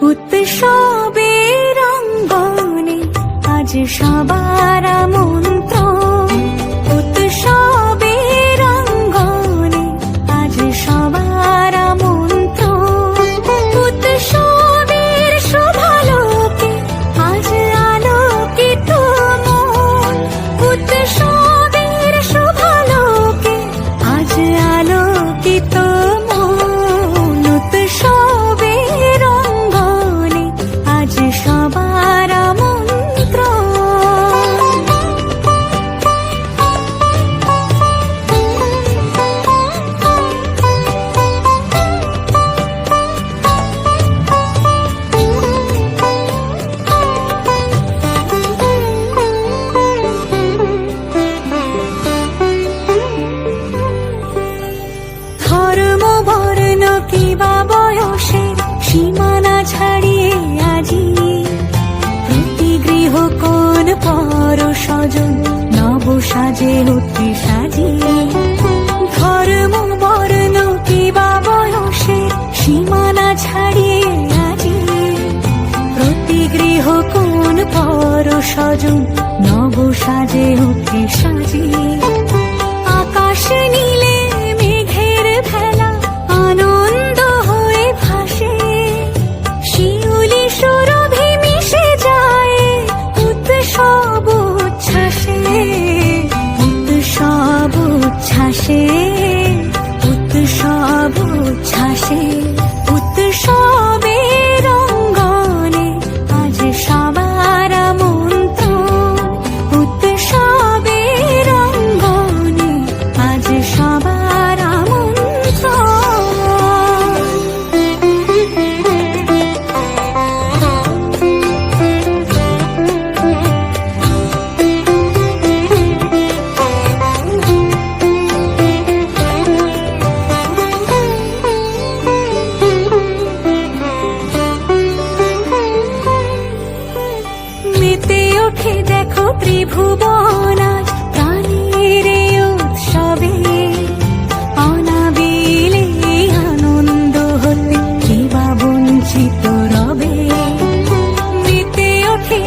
উৎসবের অঙ্গনে আজ সবার আমন্ত্রণ, উৎসবের অঙ্গনে আজ সবার আমন্ত্রণ, উৎসবের শোভালোকে আজ আলোকিত মন, উৎসবের শোভালোকে আজ আলোকিত মন, উৎসবের অঙ্গনে আজ সবার আমন্ত্রণ। ধর্ম বর্ণ কিবা বয়সের সীমানা ছাড়িয়ে আজি প্রতি গৃহ কোন পর স্বজন নব সাজে উঠে সাজিয়ে, ধর্ম বর্ণ কিবা বয়সের সীমানা ছাড়িয়ে আজি প্রতি গৃহ কোন পর স্বজন নব সাজে উঠে সাজিয়ে, আকাশ নীলে মেঘের ভেলা আনন্দ হয়ে ভাসে, শিউলি সুরভি মিশে যায় উৎসব উচ্ছ্বাসে, উৎসব উচ্ছ্বাসে, উৎসব উচ্ছ্বাসে, উৎসবের অঙ্গনে আজ সবার আমন্ত্রণ, উৎসবের অঙ্গনে আজ সবার আমন্ত্রণ। মেতে ওঠে দেখো ত্রিভুবন আজ প্রাণের এই উৎসবে, অনাবিলে আনন্দ হতে কিবা বঞ্চিত রবে, মেতে ওঠে